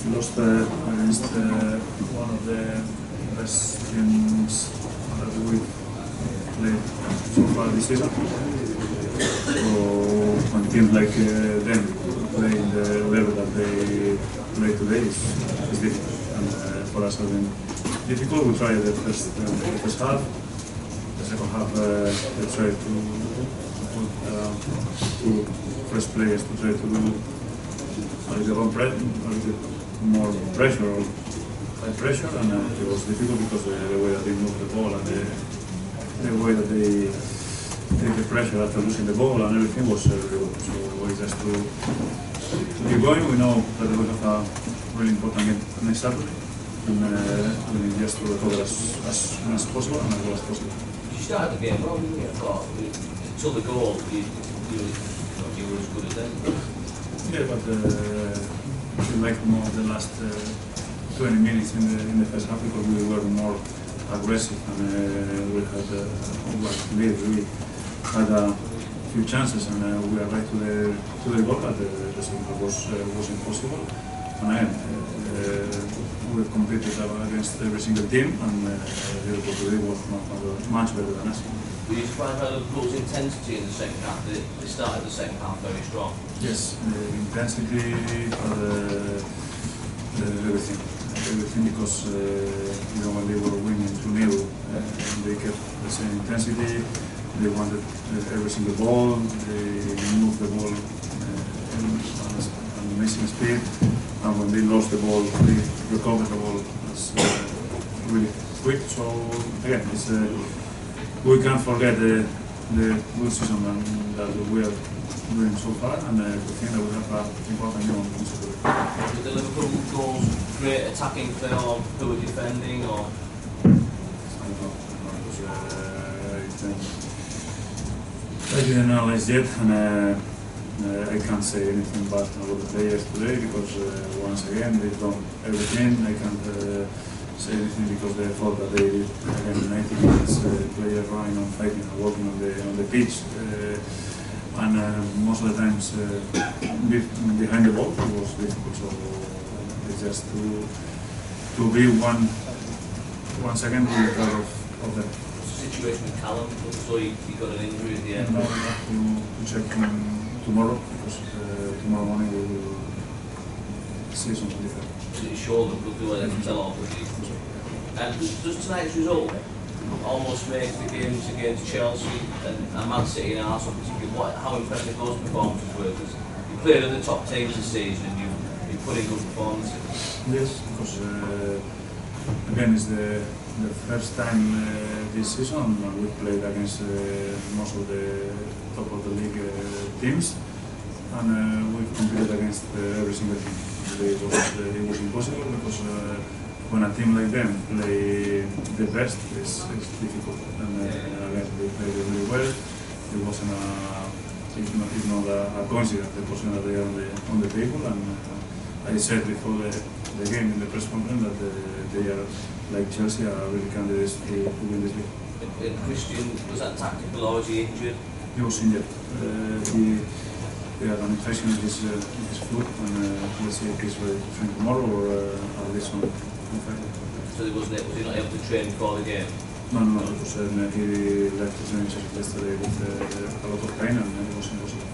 lost against one of the best teams that we've played so far this season. So when teams like them play in the level that they play today is difficult, and for us has been difficult. We tried the first half. The second half they tried to put two fresh players to try to do a little bit more pressure, or high pressure, and it was difficult because the way that they move the ball and the way that they take the pressure after losing the ball and everything was really good. So we just to keep going. We know that we have a really important game next Saturday, and we need just to recover as soon as possible and as well as possible. You started the game well, didn't you? I thought until the goal, you were as good as them. Yeah, but we liked more the last 20 minutes in the first half because we were more aggressive and we had we had a few chances and we arrived to the goal, but the second half was impossible. And again, we competed against every single team, and Liverpool today was much better than us. Were you surprised by Liverpool's intensity in the second half? They started the second half very strong. Yes, the intensity, everything because when they were winning 2-0, they kept the same intensity. They wanted every single ball. They moved the ball at amazing speed, and when they lost the ball, they recovered the ball really quick. So again, it's we can't forget the good season that we are doing so far, and we think that we have an important game on Saturday. Did the Liverpool goals great attacking play, or who were defending, or? I don't know. I didn't analyze yet, and I can't say anything bad about the players today because once again they've done everything. I can't say anything because they thought that they did again 90 minutes players running and fighting and working on the pitch, and most of the times behind the ball it was difficult. So it's just to be one second to be proud of them. Situation with Callum, so he got an injury at the end. No, we have to check him tomorrow because tomorrow morning we will see something different. Is it shoulder? We'll do it and tell off. And does tonight's result almost make the games against Chelsea and Man City and Arsenal particularly? How impressive those performances were? Because you played at the top teams this season and you put in good performances. Yes, because again it's the first time this season we played against most of the top of the league teams, and we've competed against every single team. It was impossible because when a team like them play the best, it's difficult. And again, they played really well. It wasn't a coincidence, the position that they are on the table. And I said before the game in the press conference that they are, like Chelsea, are really candidates to win this league. And Christian, was that tactical or was he injured? He was injured. He had an infection in his foot, and we'll see if he's ready to train tomorrow or at least on Friday. So was he not able to train before the game? No, because he left the training session yesterday with a lot of pain, and it was impossible.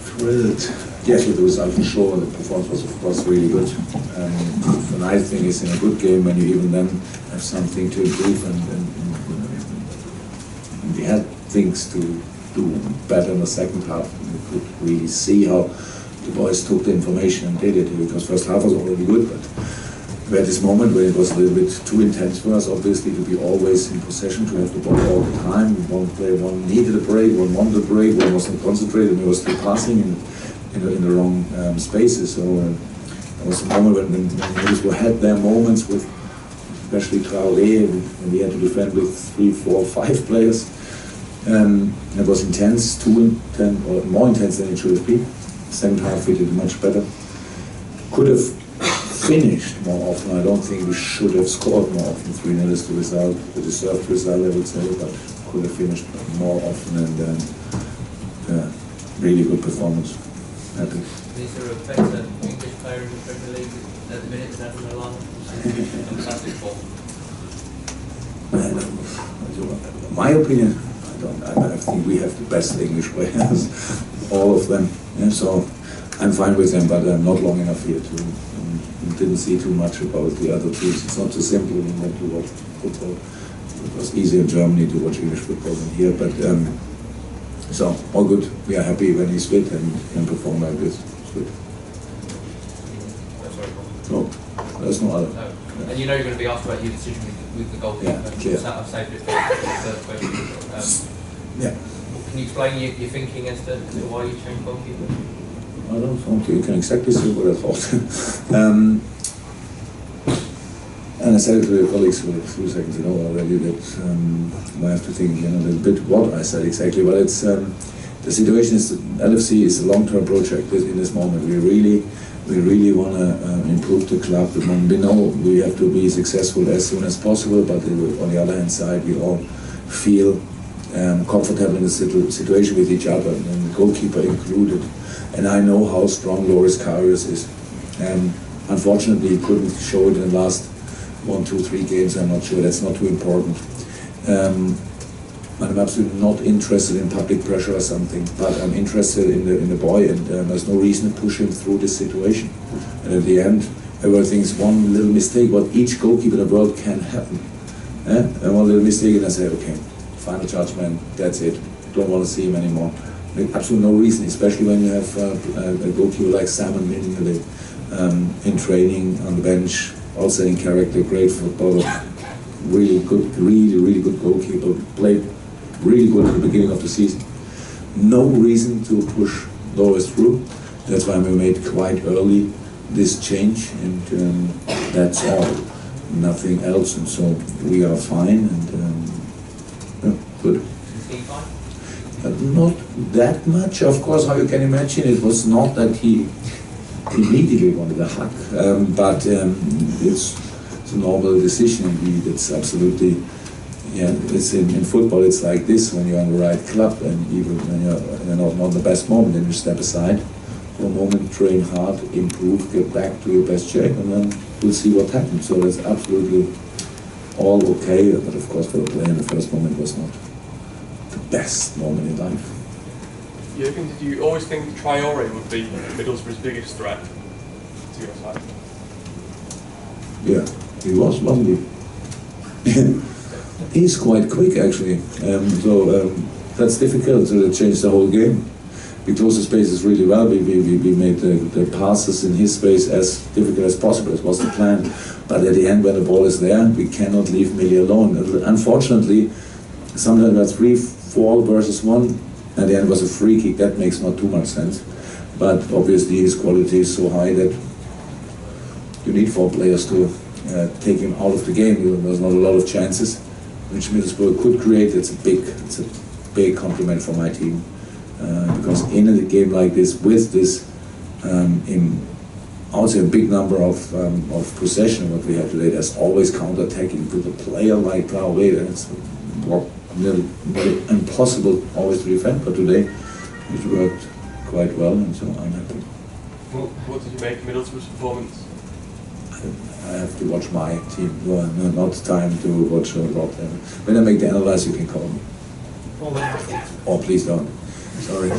Thrilled, yes, with the result for sure. The performance was, of course, really good. The nice thing is, in a good game, when you even then have something to improve, and we had things to do better in the second half. You could really see how the boys took the information and did it, because first half was already good, but we had this moment where it was a little bit too intense for us, obviously, to be always in possession, to have the ball all the time. One player, one needed a break, one wanted a break, one wasn't concentrated, we were still passing in the wrong spaces. So there was a moment when Middlesbrough had their moments with, especially Traoré, and we had to defend with 3, 4, 5 players. It was intense, too intense, or more intense than it should have been. Second half we did much better. Could have finished more often. I don't think we should have scored more often. 3-0 is the result, the deserved result, I would say, but could have finished more often, and really good performance. happy. Is there a better English player in the Premier League at the minute than Adam Lallana? Fantastic form. My opinion, I think we have the best English players, all of them. Yeah, so I'm fine with them, but I'm not long enough here to. Didn't see too much about the other teams. It's not too simple when you want to watch football. It was easier in Germany to watch English football than here, but so all good. We are happy when he's fit and can perform like this. It's good. No, there's no other. No. And you know you're going to be asked about your decision with the goalkeeper. Yeah, clear. I've saved it for the third question. Yeah. Can you explain your thinking as to why you changed goalkeeper? I don't think you can exactly see what I thought. And I said it to your colleagues for a few seconds ago already that I have to think a little bit what I said exactly. But it's the situation is LFC is a long-term project in this moment. We really want to improve the club. We know we have to be successful as soon as possible, but on the other hand side, we all feel comfortable in the situation with each other, and the goalkeeper included. And I know how strong Loris Karius is. Unfortunately, he couldn't show it in the last 1, 2, 3 games. I'm not sure. That's not too important. I'm absolutely not interested in public pressure or something, but I'm interested in the boy, and there's no reason to push him through this situation. And at the end, everything's one little mistake. What each goalkeeper in the world can happen. And one little mistake, and I say, okay, final judgment. That's it. Don't want to see him anymore. Absolutely no reason, especially when you have a goalkeeper like Simon Mignolet in training on the bench, also in character, great footballer, really good goalkeeper, played really good at the beginning of the season. No reason to push Loris through. That's why we made quite early this change, and that's all, nothing else. And so we are fine, and yeah, good. Not that much, of course, how you can imagine. It was not that he immediately wanted a hug, but it's a normal decision indeed. It's absolutely, yeah, it's in football it's like this. When you're on the right club and even when you're not the best moment, then you step aside for a moment, train hard, improve, get back to your best shape, and then we'll see what happens. So that's absolutely all okay, but of course for the player in the first moment was not the best moment in life. Jurgen, did you always think Traore would be Middlesbrough's biggest threat to your side? Yeah, he wasn't he? He's quite quick actually, so that's difficult to change the whole game. We closed the spaces really well. We made the passes in his space as difficult as possible. It was the plan. But at the end, when the ball is there, we cannot leave Millie alone. Unfortunately, sometimes that's 3-4 versus 1. At the end was a free kick. That makes not too much sense. But obviously his quality is so high that you need 4 players to take him out of the game. There's not a lot of chances which Middlesbrough could create. It's a big compliment for my team. Because in a game like this, with this, I would say a big number of possession, what we have today, there's always counter-attacking. With a player like Traore, it's nearly impossible always to defend, but today it worked quite well, and so I'm happy. What did you make of Middlesbrough's performance? I have to watch my team, not time to watch a lot. When I make the analysis, you can call me. Oh, please don't. Sorry. In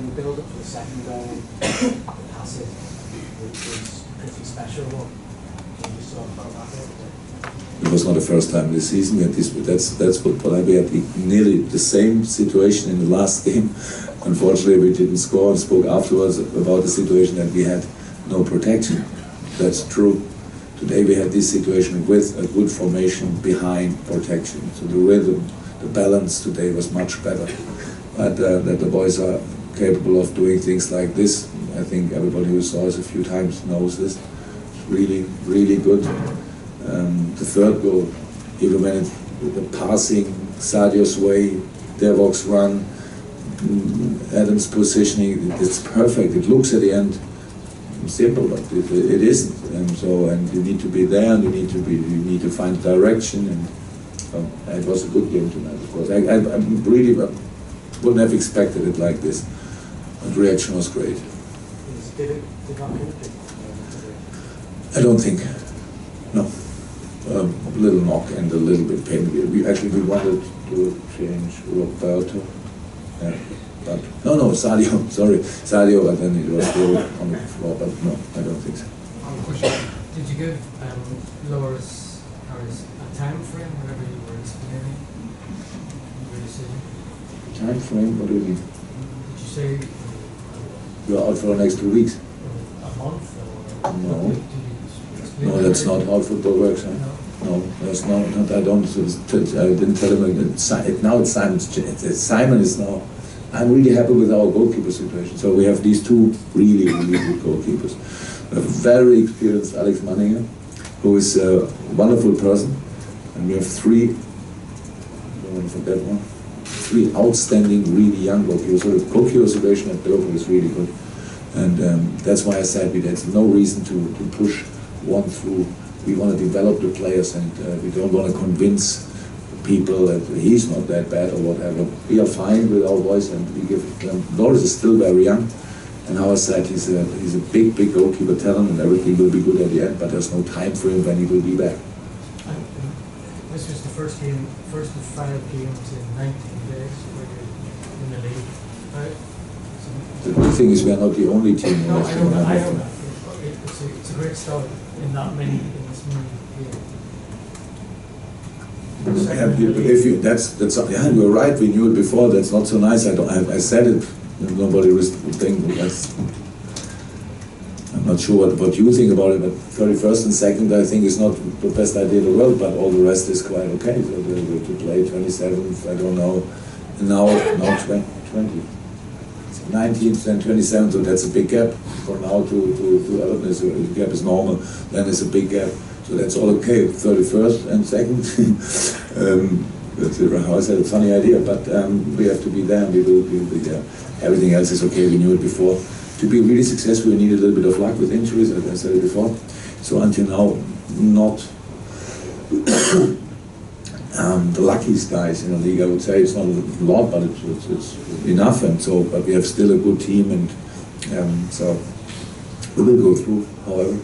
the build-up for the second goal, passive, which was pretty special. Can you just talk about that? It was not the first time this season. We had that's football. We had nearly the same situation in the last game. Unfortunately, we didn't score and spoke afterwards about the situation that we had no protection. That's true. Today we had this situation with a good formation behind protection. So the rhythm, the balance today was much better. But that the boys are capable of doing things like this, I think everybody who saw us a few times knows this. It's really, really good. The third goal, even when the passing, Sadio's way, Devok's run, Adam's positioning, it's perfect. It looks at the end simple, but it isn't. And you need to be there, and you need to find direction. And it was a good game tonight, of course. I really wouldn't have expected it like this. And the reaction was great. Did not hinder? I don't think. No. A little knock and a little bit pain. We wanted to change Roberto. Yeah. But no, Sadio. Sorry, Sadio. But then it was still on the floor. But no, I don't think so. Question: did you give Loris a time frame whenever you were explaining your decision? Time frame? What do you mean? Did you say You're out for the next 2 weeks? a month or No. did you explain No, that's already? not how football works. Huh? No, that's not. I don't. I didn't tell him. Now it's Simon is now. I'm really happy with our goalkeeper situation. So we have these two really good goalkeepers. A very experienced Alex Manninger, who is a wonderful person, and we have three. I don't want to forget one. Three outstanding, really young goalkeepers. So the goalkeeper situation at Liverpool is really good, and that's why I said there's no reason to push one through. We want to develop the players, and we don't want to convince people that he's not that bad or whatever. We are fine with our boys, and we give them. Loris is still very young, and how I said, he's a big goalkeeper talent, and everything will be good at the end. But there's no time for him when he will be back. This was the first of 5 games in 19 days where you're in the league, right? The good thing is we are not the only team. No, I know that. It's a great start in this many games. Yeah, if you, that's yeah, you're right. We knew it before. That's not so nice. I said it. Nobody was thinking. I'm not sure what you think about it. But 31st and 2nd, I think, is not the best idea in the world. But all the rest is quite okay. So to play 27th, I don't know. And now 20, 19th and 27th. So that's a big gap. From now to Everton, the gap is normal. Then it's a big gap. So that's all okay. 31st and 2nd. That's how I said, a funny idea, but we have to be there, and we will be there. Everything else is okay. We knew it before. To be really successful, we need a little bit of luck with injuries, as I said it before. So until now, not the luckiest guys in the league. I would say it's not a lot, but it's enough. And so, but we have still a good team, and so we will go through. However.